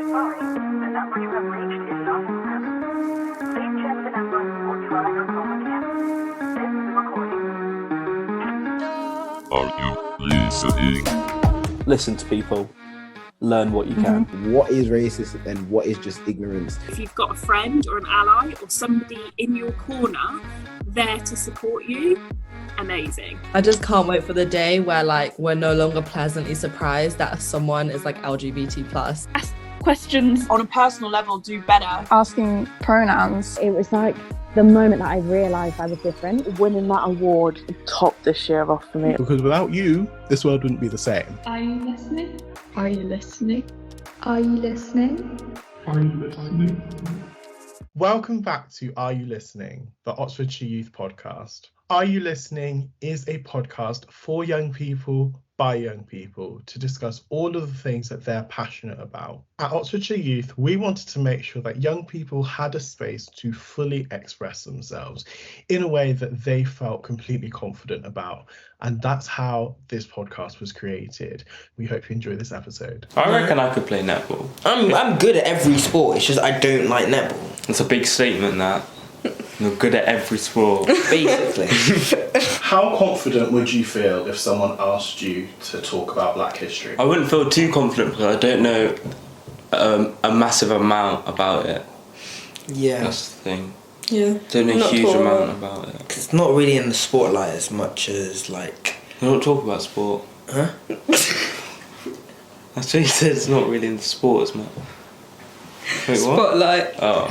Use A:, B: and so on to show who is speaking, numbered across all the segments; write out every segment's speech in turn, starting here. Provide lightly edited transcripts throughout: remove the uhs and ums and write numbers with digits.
A: We're sorry. The number you have reached is not service. Please check the number or try your call again. This is a recording.
B: Are you listening?
C: Listen to people, learn what you can.
D: What is racist and what is just ignorance?
E: If you've got a friend or an ally or somebody in your corner there to support you, amazing.
F: I just can't wait for the day where we're no longer pleasantly surprised that someone is LGBT+.
G: Ask questions on a personal level, do better.
H: Asking pronouns.
I: It was like the moment that I realised I was different.
J: Winning that award topped this year off for me.
K: Because without you, this world wouldn't be the same.
L: Are you listening?
M: Are you listening?
L: Are you listening?
B: Are you listening?
N: Welcome back to Are You Listening, the Oxfordshire Youth Podcast. Are You Listening is a podcast for young people, by young people, to discuss all of the things that they're passionate about. At Oxfordshire Youth, we wanted to make sure that young people had a space to fully express themselves in a way that they felt completely confident about. And that's how this podcast was created. We hope you enjoy this episode.
O: I reckon I could play netball.
P: I'm good at every sport, it's just I don't like netball.
O: It's a big statement, that. You're good at every sport.
P: Basically.
N: How confident would you feel if someone asked you to talk about Black history?
O: I wouldn't feel too confident because I don't know a massive amount about it.
P: Yeah.
O: That's the thing.
F: Yeah.
O: Don't know a huge amount about it.
P: It's not really in the spotlight as much as
O: You don't talk about sport.
P: Huh?
O: That's what you said, it's not really in the sport as much. Wait, what?
F: Spotlight.
O: Oh,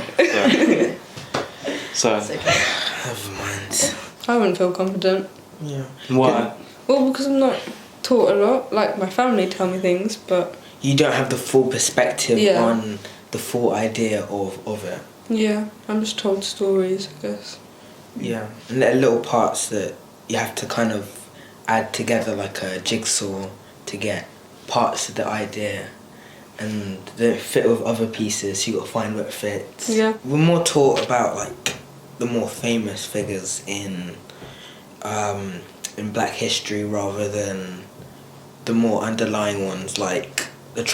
O: sorry. Sorry.
P: Never mind.
F: I wouldn't feel confident.
P: Yeah.
O: Why?
F: Well, because I'm not taught a lot. My family tell me things, but...
P: You don't have the full perspective on the full idea of it.
F: Yeah, I'm just told stories, I guess.
P: Yeah, and there are little parts that you have to kind of add together like a jigsaw to get parts of the idea. And they don't fit with other pieces, so you got to find where it fits.
F: Yeah.
P: We're more taught about the more famous figures in Black history rather than the more underlying ones, like the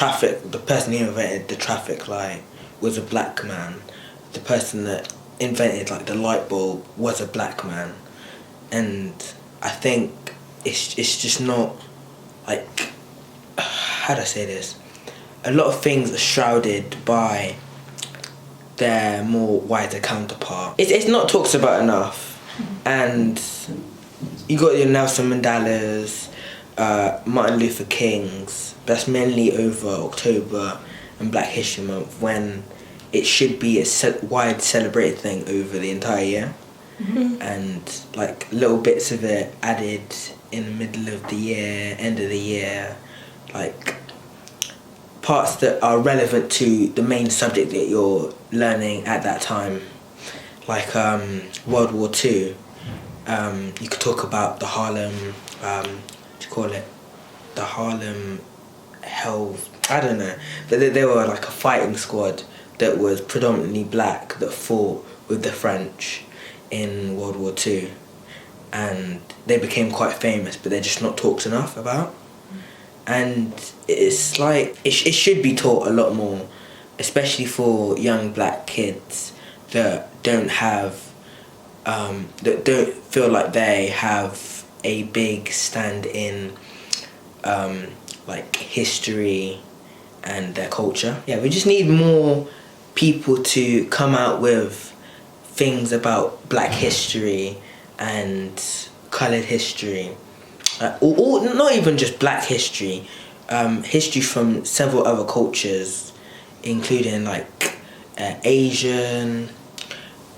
P: person who invented the traffic light was a black man. The person that invented the light bulb was a black man. And I think it's just not how do I say this? A lot of things are shrouded by their more wider counterpart. It's not talked about enough. And you got your Nelson Mandela's, Martin Luther King's. That's mainly over October and Black History Month, when it should be a wide celebrated thing over the entire year.
F: Mm-hmm.
P: And little bits of it added in the middle of the year, end of the year, parts that are relevant to the main subject that you're learning at that time, World War II. You could talk about the Harlem, the Harlem Health, I don't know, but they were a fighting squad that was predominantly black that fought with the French in World War II, and they became quite famous, but they're just not talked enough about. And it's it should be taught a lot more, especially for young black kids that don't feel like they have a big stand in history and their culture. Yeah, we just need more people to come out with things about black history and coloured history. Or not even just black history, history from several other cultures, including Asian,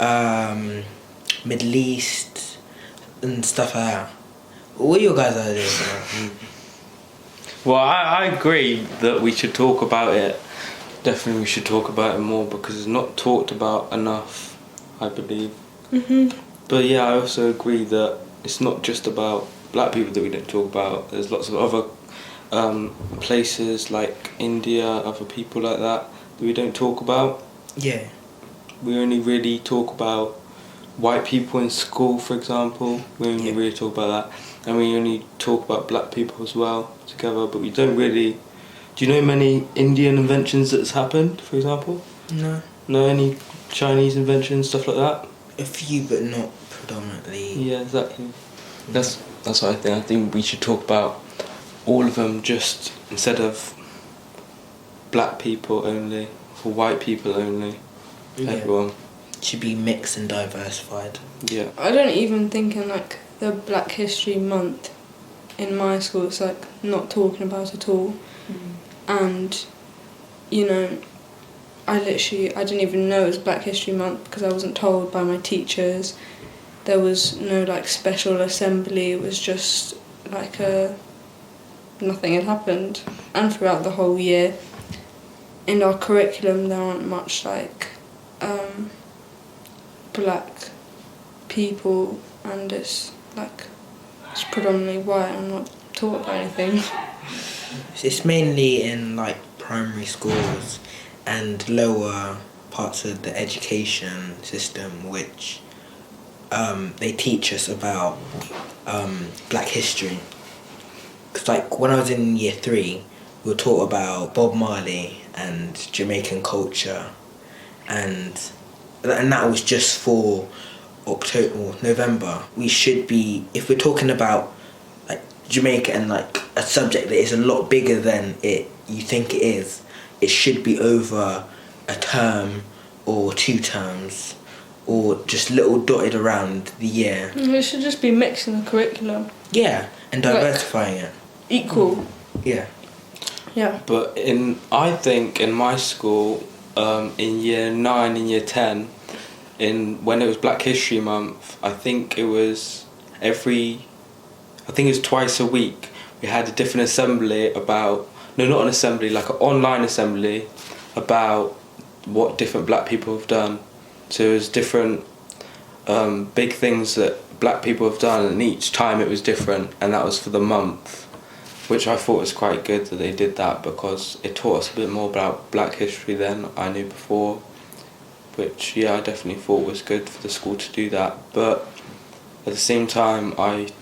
P: Middle East, and stuff like that. What are your guys' ideas?
O: Well, I agree that we should talk about it. Definitely we should talk about it more because it's not talked about enough, I believe.
F: Mm-hmm.
O: But yeah, I also agree that it's not just about black people that we don't talk about. There's lots of other places like India, other people like that we don't talk about.
P: Yeah.
O: We only really talk about white people in school, for example. We only really talk about that. And we only talk about black people as well together, but we don't really Do you know many Indian inventions that's happened, for example?
P: No.
O: No, any Chinese inventions, stuff like that?
P: A few, but not predominantly.
O: Yeah, exactly. That's what I think. I think we should talk about all of them, just instead of black people only, for white people only, everyone.
P: Should be mixed and diversified.
O: Yeah.
M: I don't even think in like the Black History Month in my school it's like not talking about at all. And you know, I didn't even know it was Black History Month because I wasn't told by my teachers. There was no like special assembly, it was just like nothing had happened. And throughout the whole year in our curriculum there aren't much like black people, and it's predominantly white. I'm not taught about anything.
P: It's mainly in like primary schools and lower parts of the education system which they teach us about black history. Because like when I was in year 3 we were taught about Bob Marley and Jamaican culture, and that was just for October or November. We should be, if we're talking about like Jamaica and like a subject that is a lot bigger than you think it is, it should be over a term or 2 terms or just little dotted around the year.
M: It should just be mixed in the curriculum.
P: Yeah, and diversifying it.
M: Equal.
P: Yeah.
M: Yeah.
O: But I think in my school, in year 9 and year 10, when it was Black History Month, I think it was twice a week we had a different assembly about, no, not an assembly, like an online assembly about what different black people have done. So it was different big things that black people have done, and each time it was different, and that was for the month, which I thought was quite good that they did that, because it taught us a bit more about black history than I knew before, which I definitely thought was good for the school to do that. But at the same time, I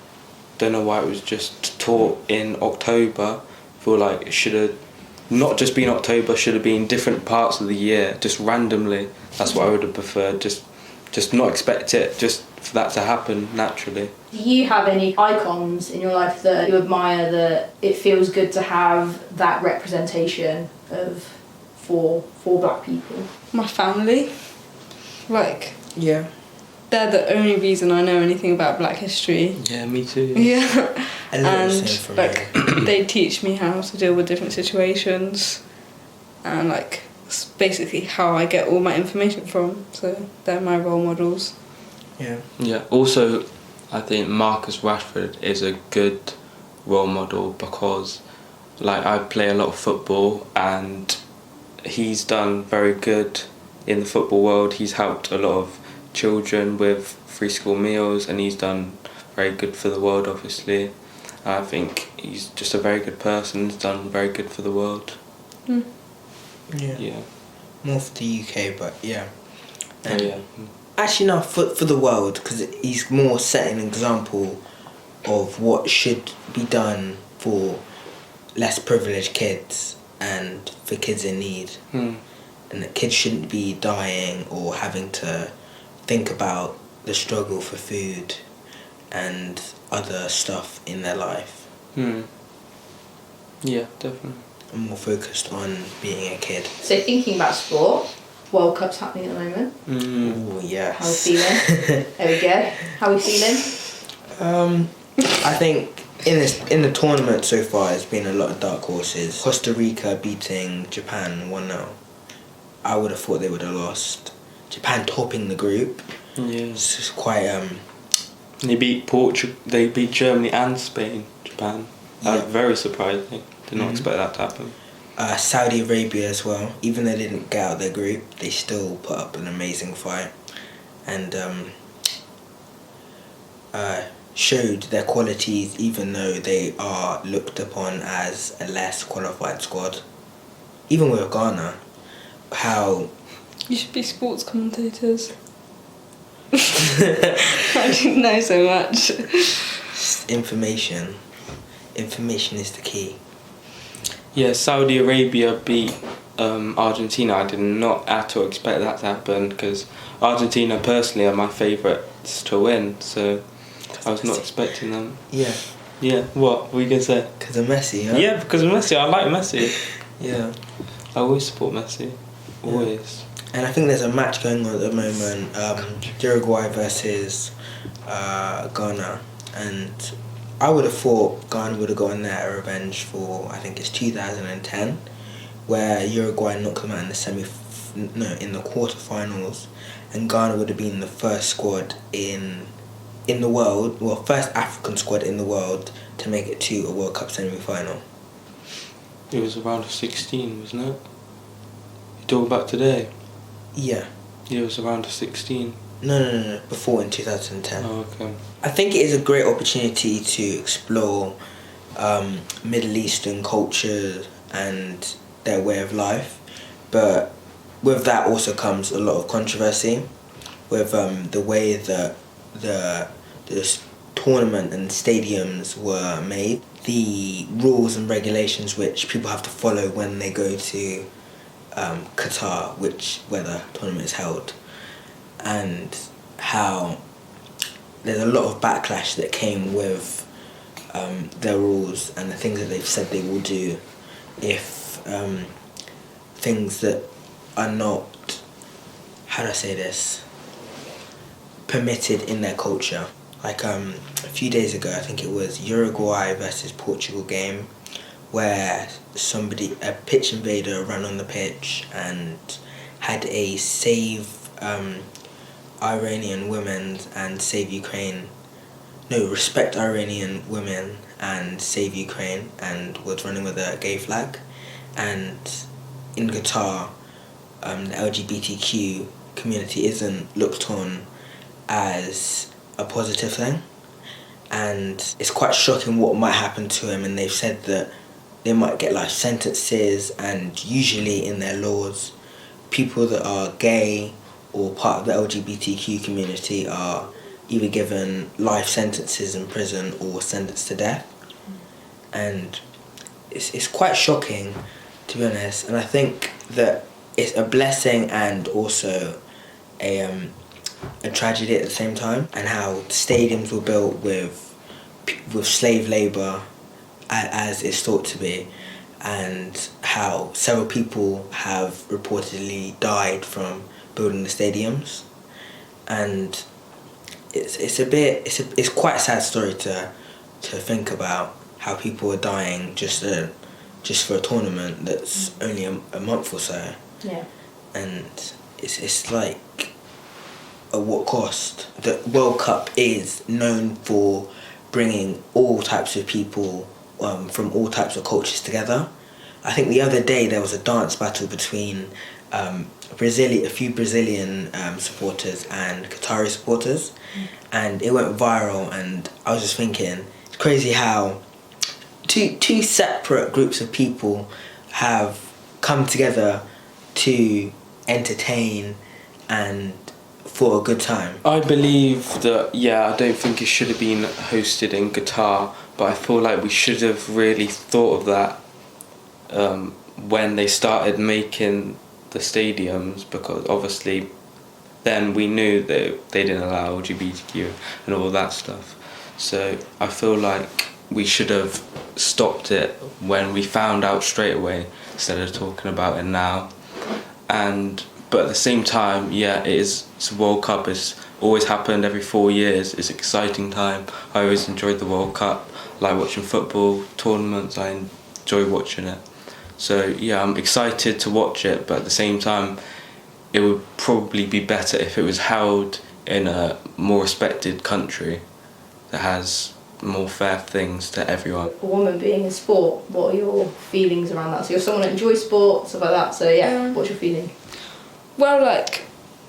O: don't know why it was just taught in October. I feel like it should have not just been October, should have been different parts of the year, just randomly. That's what I would have preferred, just not expect it, just for that to happen naturally.
Q: Do you have any icons in your life that you admire, that it feels good to have that representation of for black people?
M: My family.
P: Yeah.
M: They're the only reason I know anything about black history.
O: Yeah, me too.
M: Yeah. And
P: me.
M: they teach me how to deal with different situations, and it's basically how I get all my information from. So they're my role models.
P: Yeah.
O: Yeah. Also, I think Marcus Rashford is a good role model because, I play a lot of football, and he's done very good in the football world. He's helped a lot of children with free school meals, and he's done very good for the world, obviously. I think he's just a very good person. He's done very good for the world.
M: Mm.
P: Yeah. More for the UK, but yeah.
O: Yeah.
P: Actually, no, for the world, because he's more setting an example of what should be done for less privileged kids and for kids in need.
O: Mm.
P: And that kids shouldn't be dying or having to think about the struggle for food and other stuff in their life.
O: Mm. Yeah, definitely.
P: I'm more focused on being a kid.
Q: So thinking about sport, World Cup's happening at the moment.
P: Mm. Oh, yes.
Q: How are we feeling? There we go. How are we feeling?
P: I think in the tournament so far, there's been a lot of dark horses. Costa Rica beating Japan 1-0. I would have thought they would have lost. Japan topping the group.
O: Yeah.
P: It's just quite.
O: They beat Portugal. They beat Germany and Spain. Japan. That was very surprising. Did not expect that to happen.
P: Saudi Arabia as well. Even though they didn't get out of their group, they still put up an amazing fight, and showed their qualities, even though they are looked upon as a less qualified squad. Even with Ghana, how
M: you should be sports commentators. I didn't know so much.
P: Information is the key.
O: Yeah, Saudi Arabia beat Argentina. I did not at all expect that to happen because Argentina personally are my favourites to win, so I was not expecting them.
P: Yeah.
O: Yeah, what were you going to say?
P: Because of Messi, huh?
O: Yeah, because of Messi. I like Messi.
P: Yeah.
O: I always support Messi. Always.
P: And I think there's a match going on at the moment, Uruguay versus Ghana, and I would have thought Ghana would have gotten their revenge for, I think it's 2010, where Uruguay knocked them out in the in the quarterfinals, and Ghana would have been the first squad in the world, well, first African squad in the world to make it to a World Cup semi-final.
O: It was a round of 16, wasn't it? You talk about today?
P: Yeah.
O: Yeah, it was a round of 16.
P: No. Before in 2010.
O: Oh, okay.
P: I think it is a great opportunity to explore Middle Eastern culture and their way of life, but with that also comes a lot of controversy with the way that the tournament and stadiums were made, the rules and regulations which people have to follow when they go to Qatar, where the tournament is held, and how there's a lot of backlash that came with their rules and the things that they've said they will do if things that are not, how do I say this, permitted in their culture. Like a few days ago, I think it was Uruguay versus Portugal game, where a pitch invader ran on the pitch and had a save Iranian women and save Ukraine. No, respect Iranian women and save Ukraine, and was running with a gay flag. And in Qatar, the LGBTQ community isn't looked on as a positive thing, and it's quite shocking what might happen to him, and they've said that they might get life sentences, and usually in their laws people that are gay or part of the LGBTQ community are either given life sentences in prison or sentenced to death. And it's quite shocking, to be honest, and I think that it's a blessing and also a tragedy at the same time, and how stadiums were built with slave labour as it's thought to be, and how several people have reportedly died from building the stadiums. And it's quite a sad story to think about, how people are dying just for a tournament that's only a month or so.
Q: Yeah.
P: And it's like, at what cost? The World Cup is known for bringing all types of people from all types of cultures together. I think the other day there was a dance battle between a few Brazilian supporters and Qatari supporters, and it went viral, and I was just thinking, it's crazy how two separate groups of people have come together to entertain and for a good time.
O: I believe that, I don't think it should have been hosted in Qatar, but I feel like we should have really thought of that when they started making the stadiums, because obviously then we knew that they didn't allow LGBTQ and all that stuff. So I feel like we should have stopped it when we found out straight away, instead of talking about it now. But at the same time, it's a World Cup. It's always happened every 4 years. It's an exciting time. I always enjoyed the World Cup. I like watching football tournaments. I enjoy watching it. So I'm excited to watch it, but at the same time, it would probably be better if it was held in a more respected country that has more fair things to everyone.
Q: A woman being in sport, what are your feelings around that? So you're someone that enjoys sport, stuff like that, so what's your feeling?
M: Well,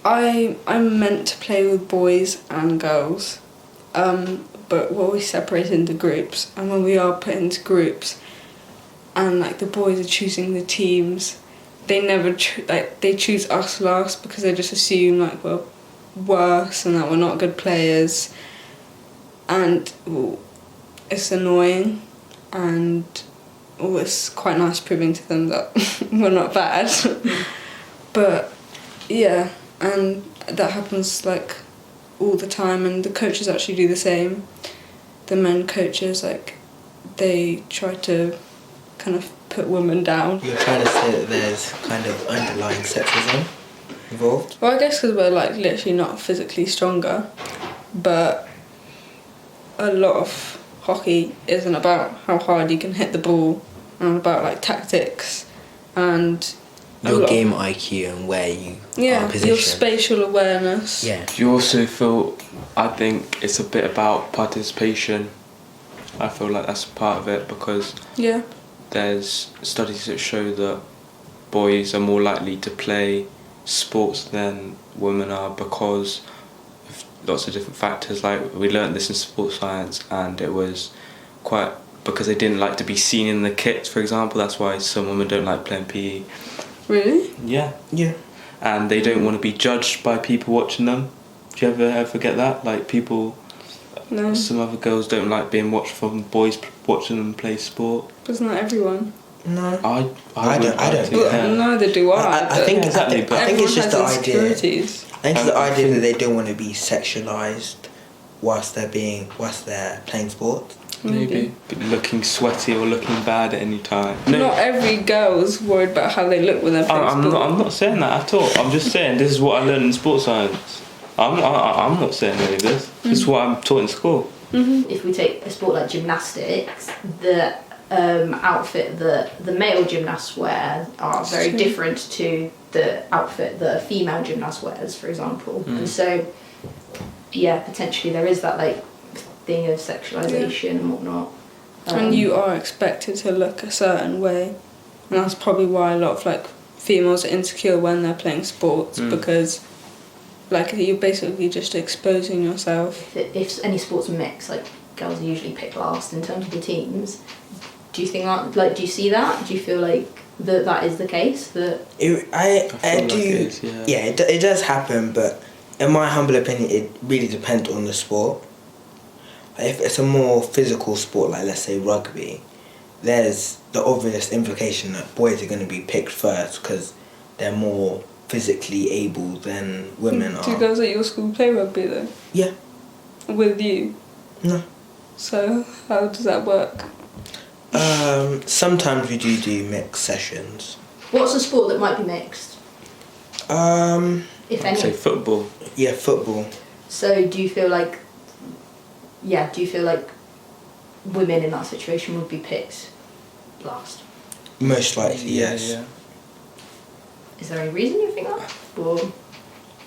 M: I'm meant to play with boys and girls, but we're always separated into groups, and when we are put into groups and the boys are choosing the teams, they never they choose us last, because they just assume we're worse and that we're not good players, and it's annoying. And it's quite nice proving to them that we're not bad. But yeah, and that happens like all the time, and the coaches actually do the same. The men coaches, like, they try to kind of put women down.
P: You're trying to say that there's kind of underlying sexism involved?
M: Well, I guess because we're like literally not physically stronger, but a lot of hockey isn't about how hard you can hit the ball, and about like tactics and
P: your game IQ and where you are positioned.
M: Your spatial awareness.
P: Yeah.
O: Do you also feel, I think it's a bit about participation. I feel like that's part of it, because there's studies that show that boys are more likely to play sports than women are because of lots of different factors. Like, we learnt this in sports science, and it was quite because they didn't like to be seen in the kits, for example. That's why some women don't like playing PE.
M: Really?
O: Yeah.
P: Yeah.
O: And they don't want to be judged by people watching them. Do you ever get that? Like, people...
M: No.
O: Some other girls don't like being watched from boys watching them play sport.
M: But it's not everyone.
P: No.
O: I don't.
M: Neither do I.
P: I think exactly. But I think it's just the idea. I think it's the idea that they don't want to be sexualized whilst they're playing sport.
O: Maybe looking sweaty or looking bad at any time. No.
M: Not every girl's worried about how they look when they're playing sport.
O: I'm not saying that at all. I'm just saying this is what I learned in sports science. I'm not saying any of this. This is what I'm taught in school.
Q: If we take a sport like gymnastics, the outfit that the male gymnasts wear are very different to the outfit the female gymnast wears, for example. And so, potentially there is that like thing of sexualization and whatnot.
M: And you are expected to look a certain way, and that's probably why a lot of like females are insecure when they're playing sports, because like you're basically just exposing yourself.
Q: If any sports mix, like girls are usually picked last in terms of the teams. Do you think that, like, do you see that? Do you feel like that is the case? That
P: I do. Like it does happen, but in my humble opinion, it really depends on the sport. If it's a more physical sport, like let's say rugby, there's the obvious implication that boys are going to be picked first because they're more physically able than women are.
M: Do girls at your school play rugby though?
P: Yeah.
M: With you?
P: No.
M: So how does that work?
P: Sometimes we do mixed sessions.
Q: What's a sport that might be mixed? If any.
O: Say football.
P: Yeah, football.
Q: So do you feel like women in that situation would be picked last?
P: Most likely, yes.
O: Yeah.
Q: Is there any reason you think that? Or?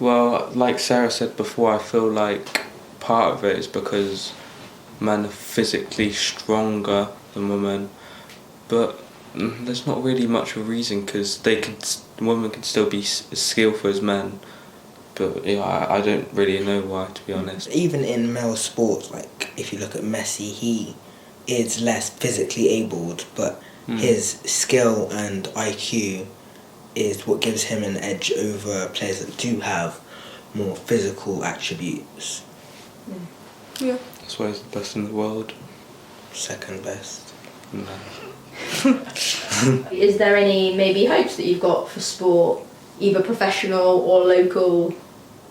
O: Well, like Sarah said before, I feel like part of it is because men are physically stronger than women, but there's not really much of a reason, because women can still be as skillful as men. But I don't really know why, to be honest.
P: Even in male sports, like if you look at Messi, he is less physically abled, but his skill and IQ is what gives him an edge over players that do have more physical attributes.
M: Yeah.
O: That's why he's the best in the world.
P: Second best.
O: No.
Q: Is there any maybe hopes that you've got for sport, either professional or local,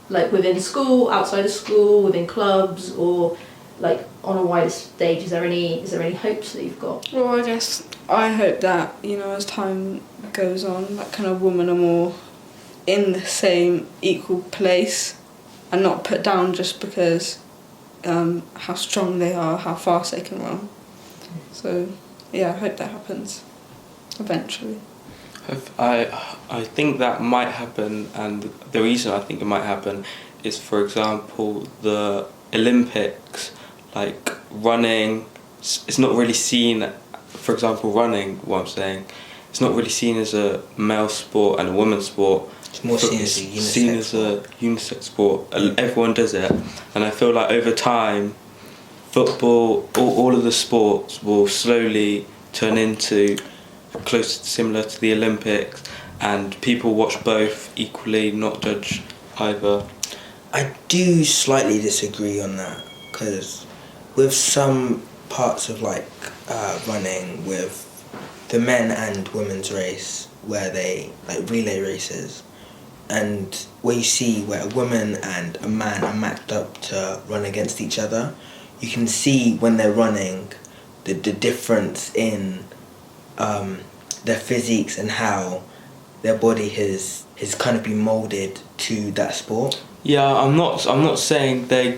Q: like within school, outside of school, within clubs, or like on a wider stage? Is there any hopes that you've got?
M: Well, I guess I hope that, as time goes on, that kind of women are more in the same equal place and not put down just because how strong they are, how fast they can run. So I hope that happens eventually.
O: I think that might happen, and the reason I think it might happen is, for example, the Olympics, like running, it's not really seen, for example, running, what I'm saying, it's not really seen as a male sport and a women's sport.
P: It's more seen as a
O: unisex sport. Everyone does it, and I feel like over time, football, all of the sports will slowly turn into similar to the Olympics, and people watch both equally, not judge either.
P: I do slightly disagree on that, because with some parts of like running with the men and women's race where they like relay races, and where you see where a woman and a man are matched up to run against each other, you can see when they're running the difference in their physiques and how their body has kind of been moulded to that sport.
O: Yeah, I'm not saying they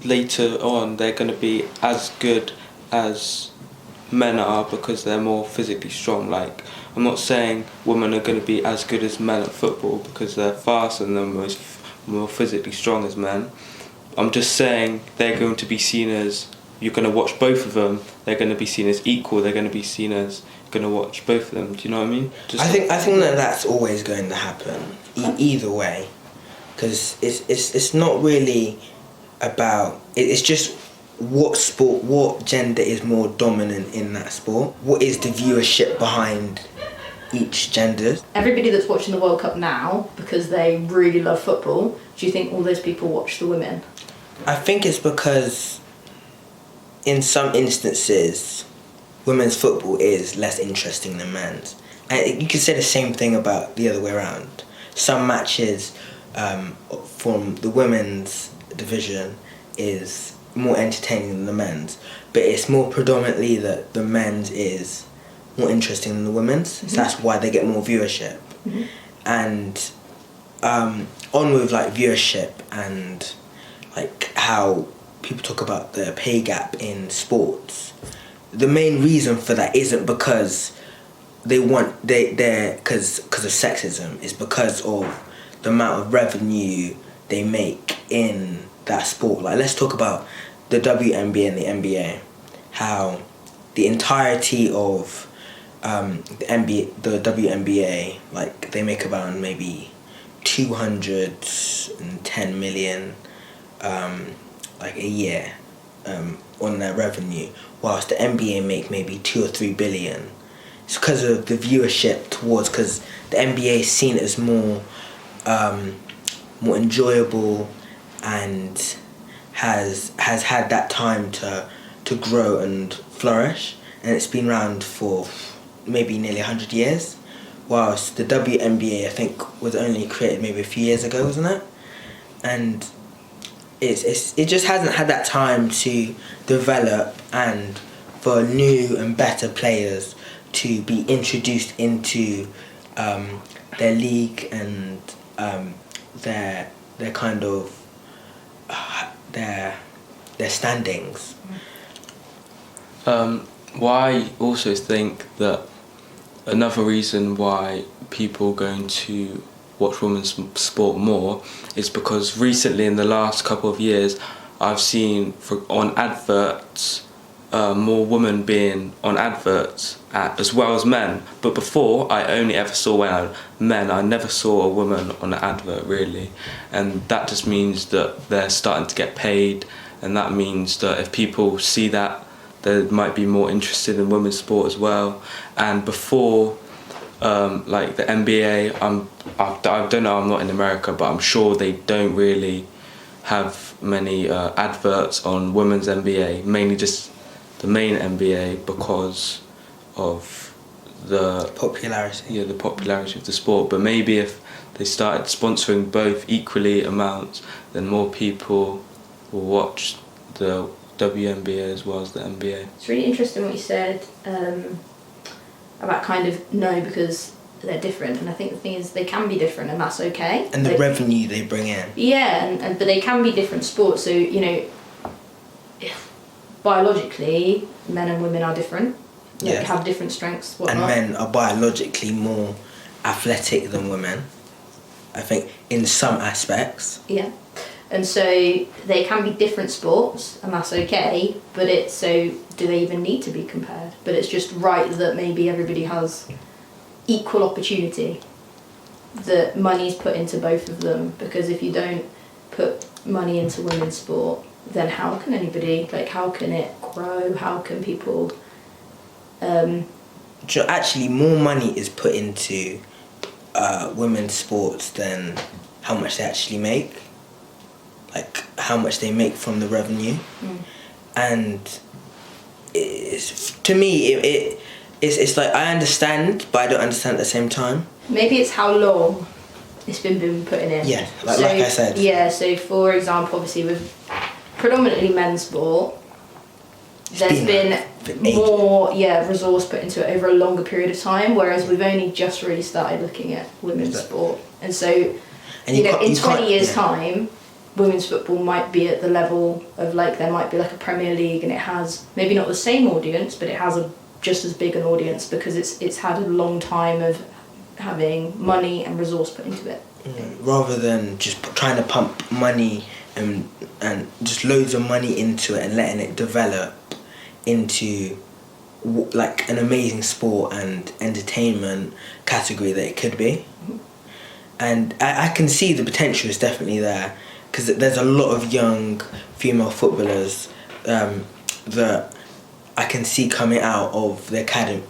O: later on they're going to be as good as men are because they're more physically strong. Like, I'm not saying women are going to be as good as men at football because they're faster and they're more physically strong as men. I'm just saying they're going to be seen as, you're going to watch both of them, they're going to be seen as equal, they're going to be seen as going to watch both of them. Do you know what I mean?
P: I think that that's always going to happen, either way, because it's not really about, it's just what gender is more dominant in that sport. What is the viewership behind each gender?
Q: Everybody that's watching the World Cup now because they really love football, do you think all those people watch the women?
P: I think it's because in some instances women's football is less interesting than men's. And you can say the same thing about the other way around. Some matches from the women's division is more entertaining than the men's, but it's more predominantly that the men's is more interesting than the women's, so that's why they get more viewership. And on with like viewership and like how people talk about the pay gap in sports, the main reason for that isn't because because of sexism, it's because of the amount of revenue they make in that sport. Like, let's talk about the WNBA and the NBA, how the entirety of the WNBA, like, they make about maybe 210 million like a year on their revenue, whilst the NBA make maybe 2 or 3 billion. It's because of the viewership towards, because the NBA is seen as more enjoyable and has had that time to grow and flourish, and it's been around for maybe nearly 100 years, whilst the WNBA I think was only created maybe a few years ago, wasn't it? And it just hasn't had that time to develop and for new and better players to be introduced into their league and their kind of their standings.
O: I also think that another reason why people are going to watch women's sport more is because recently, in the last couple of years, I've seen on adverts more women being on adverts as well as men. But before, I only ever saw men. I never saw a woman on an advert, really. And that just means that they're starting to get paid, and that means that if people see that, they might be more interested in women's sport as well. And before, like the NBA, I don't know, I'm not in America, but I'm sure they don't really have many adverts on women's NBA, mainly just the main NBA, because of the
P: popularity.
O: Yeah, the popularity of the sport. But maybe if they started sponsoring both equally amounts, then more people will watch the WNBA as well as the NBA.
Q: It's really interesting what you said about kind of because they're different, and I think the thing is they can be different, and that's okay.
P: And the revenue they bring in.
Q: Yeah, and but they can be different sports. So biologically, men and women are different. They have different strengths. Whatnot.
P: And men are biologically more athletic than women, I think, in some aspects.
Q: Yeah. And so they can be different sports, and that's okay, but do they even need to be compared? But it's just right that maybe everybody has equal opportunity, that money's put into both of them, because if you don't put money into women's sport, then how can anybody, how can it grow? How can people...
P: Actually, more money is put into women's sports than how much they actually make. Like how much they make from the revenue. And to me, it's like I understand, but I don't understand at the same time.
Q: Maybe it's how long it's been putting in.
P: Yeah, like I said.
Q: Yeah, so for example, obviously with predominantly men's sport, there's been more resource put into it over a longer period of time, whereas we've only just really started looking at women's sport. And so, in 20 years' time, women's football might be at the level of like, there might be like a Premier League, and it has maybe not the same audience, but it has just as big an audience because it's had a long time of having money and resource put into it.
P: Rather than just trying to pump money and just loads of money into it and letting it develop into like an amazing sport and entertainment category that it could be. And I can see the potential is definitely there, because there's a lot of young female footballers that I can see coming out of the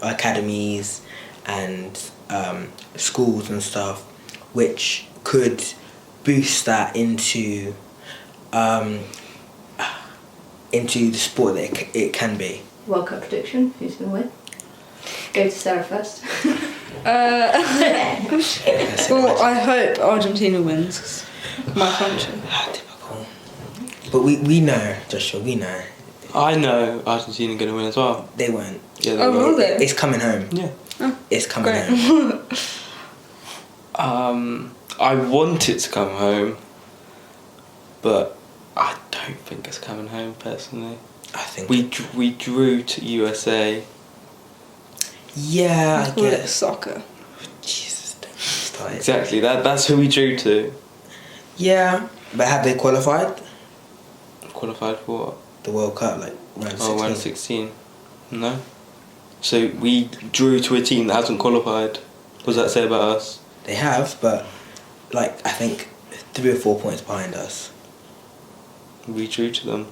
P: academies and schools and stuff, which could boost that into the sport that it can be.
Q: World Cup prediction, who's going to win? Go to Sarah first.
M: Well, I hope Argentina wins, 'cause my country.
P: Typical. But we know, Joshua, we know.
O: I know Argentina are going to win as well.
P: They won't.
O: Yeah, they will.
M: Will they?
P: It's coming home.
O: Yeah.
M: Oh,
P: it's coming
M: great.
P: home.
O: I want it to come home, but I don't think it's coming home personally.
P: I think
O: we drew to USA.
P: Yeah, I guess.
M: Soccer.
P: Jesus, don't start it.
O: Exactly. That's who we drew to.
P: Yeah, but have they qualified?
O: Qualified for what?
P: The World Cup, like round 16.
O: Round 16. No. So we drew to a team that hasn't qualified. What does that say about us?
P: They have, but like I think 3 or 4 points behind us.
O: We drew to them.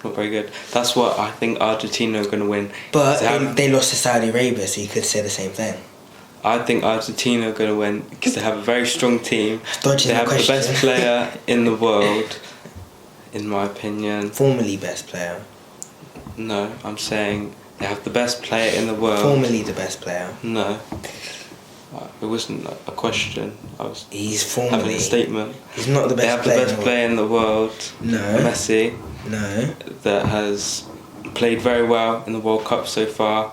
O: Not very good. That's what I think Argentina are going to win.
P: But they lost to Saudi Arabia, so you could say the same thing.
O: I think Argentina are going to win because they have a very strong team.
P: They
O: have the best player in the world, in my opinion.
P: Formerly best player.
O: No, I'm saying they have the best player in the world.
P: Formerly the best player.
O: No. It wasn't a question.
P: He's formerly
O: having a statement.
P: He's not the best
O: They
P: player.
O: have the best player in the world.
P: No.
O: Messi.
P: No.
O: That has played very well in the World Cup so far.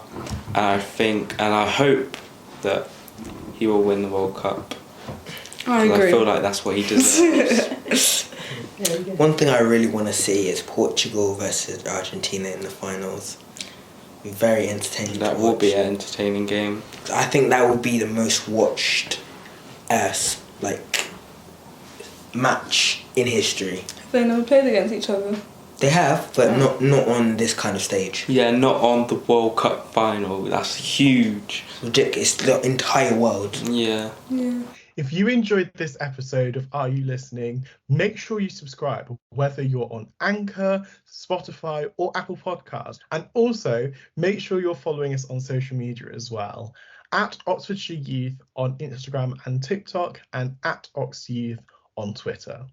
O: And I think and I hope that he will win the World Cup.
M: I agree.
O: I feel like that's what he deserves.
P: One thing I really want to see is Portugal versus Argentina in the finals. Be very entertaining.
O: That will be an entertaining game.
P: I think that will be the most watched match in history.
M: Have they never played against each other?
P: They have, but not on this kind of stage.
O: Yeah, not on the World Cup final. That's huge.
P: It's the entire world.
O: Yeah.
M: Yeah.
N: If you enjoyed this episode of Are You Listening, make sure you subscribe, whether you're on Anchor, Spotify, or Apple Podcasts. And also, make sure you're following us on social media as well. At Oxfordshire Youth on Instagram and TikTok, and at Ox Youth on Twitter.